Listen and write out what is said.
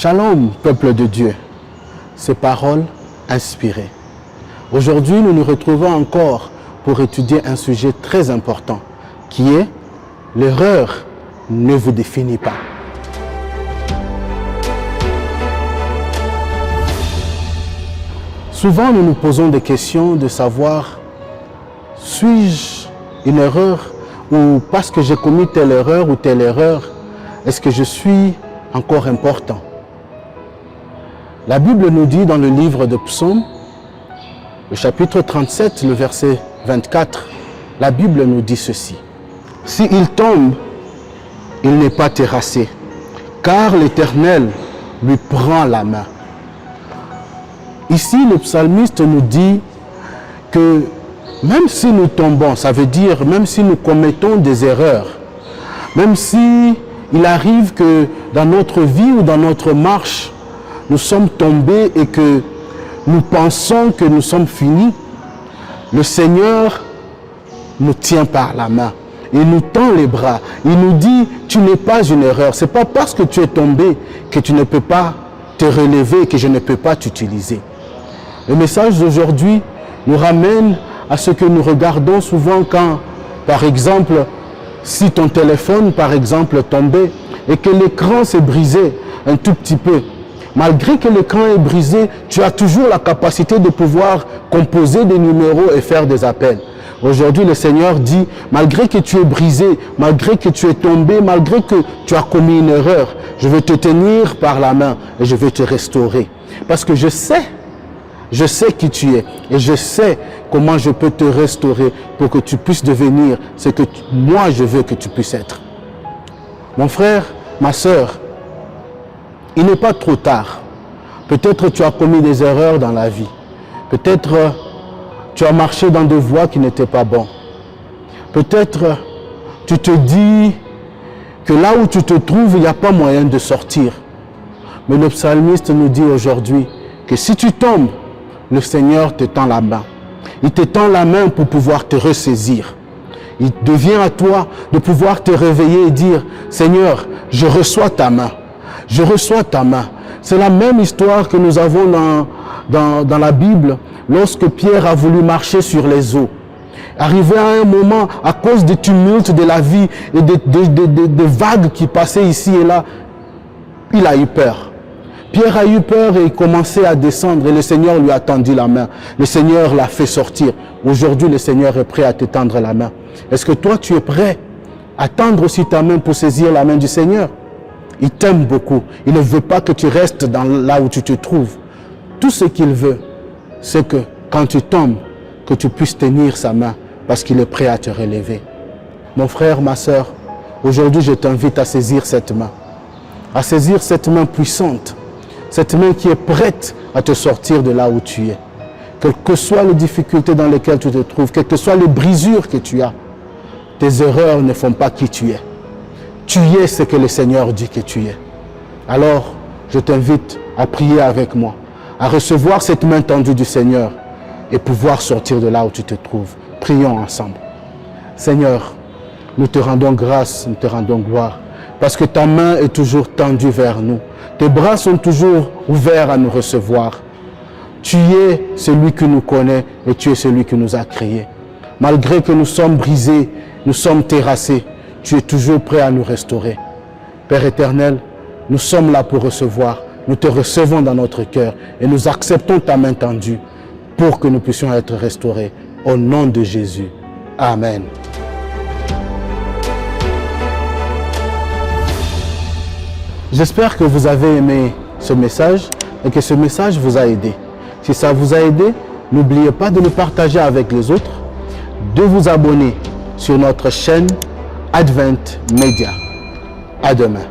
Shalom, peuple de Dieu. Ces paroles inspirées. Aujourd'hui, nous nous retrouvons encore pour étudier un sujet très important qui est « L'erreur ne vous définit pas ». Souvent, nous nous posons des questions de savoir « Suis-je une erreur ou parce que j'ai commis telle erreur ou telle erreur, est-ce que je suis encore important ?» La Bible nous dit dans le livre de Psaume, le chapitre 37, le verset 24, la Bible nous dit ceci. « S'il tombe, il n'est pas terrassé, car l'Éternel lui prend la main. » Ici, le psalmiste nous dit que même si nous tombons, ça veut dire même si nous commettons des erreurs, même si il arrive que dans notre vie ou dans notre marche, nous sommes tombés et que nous pensons que nous sommes finis, le Seigneur nous tient par la main. Il nous tend les bras. Il nous dit, tu n'es pas une erreur. Ce n'est pas parce que tu es tombé que tu ne peux pas te relever et que je ne peux pas t'utiliser. Le message d'aujourd'hui nous ramène à ce que nous regardons souvent quand, par exemple, si ton téléphone, par exemple, tombait et que l'écran s'est brisé un tout petit peu, malgré que l'écran est brisé, tu as toujours la capacité de pouvoir composer des numéros et faire des appels. Aujourd'hui, le Seigneur dit, malgré que tu es brisé, malgré que tu es tombé, malgré que tu as commis une erreur, je vais te tenir par la main et je vais te restaurer. Parce que je sais qui tu es et je sais comment je peux te restaurer pour que tu puisses devenir ce que moi je veux que tu puisses être. Mon frère, ma sœur, il n'est pas trop tard. Peut-être tu as commis des erreurs dans la vie. Peut-être tu as marché dans des voies qui n'étaient pas bonnes. Peut-être tu te dis que là où tu te trouves, il n'y a pas moyen de sortir. Mais le psalmiste nous dit aujourd'hui que si tu tombes, le Seigneur te tend la main. Il te tend la main pour pouvoir te ressaisir. Il devient à toi de pouvoir te réveiller et dire « Seigneur, je reçois ta main. Je reçois ta main. » C'est la même histoire que nous avons dans la Bible lorsque Pierre a voulu marcher sur les eaux. Arrivé à un moment, à cause des tumultes de la vie et des vagues qui passaient ici et là, il a eu peur. Pierre a eu peur et il commençait à descendre et le Seigneur lui a tendu la main. Le Seigneur l'a fait sortir. Aujourd'hui, le Seigneur est prêt à te tendre la main. Est-ce que toi, tu es prêt à tendre aussi ta main pour saisir la main du Seigneur? Il t'aime beaucoup. Il ne veut pas que tu restes là où tu te trouves. Tout ce qu'il veut, c'est que quand tu tombes, que tu puisses tenir sa main parce qu'il est prêt à te relever. Mon frère, ma sœur, aujourd'hui, je t'invite à saisir cette main. À saisir cette main puissante. Cette main qui est prête à te sortir de là où tu es. Quelles que soient les difficultés dans lesquelles tu te trouves, quelles que soient les brisures que tu as, tes erreurs ne font pas qui tu es. Tu es ce que le Seigneur dit que tu es. Alors, je t'invite à prier avec moi, à recevoir cette main tendue du Seigneur et pouvoir sortir de là où tu te trouves. Prions ensemble. Seigneur, nous te rendons grâce, nous te rendons gloire, parce que ta main est toujours tendue vers nous. Tes bras sont toujours ouverts à nous recevoir. Tu es celui qui nous connaît et tu es celui qui nous a créés. Malgré que nous sommes brisés, nous sommes terrassés, tu es toujours prêt à nous restaurer. Père éternel, nous sommes là pour recevoir. Nous te recevons dans notre cœur et nous acceptons ta main tendue pour que nous puissions être restaurés. Au nom de Jésus. Amen. J'espère que vous avez aimé ce message et que ce message vous a aidé. Si ça vous a aidé, n'oubliez pas de le partager avec les autres, de vous abonner sur notre chaîne Advent Media. À demain.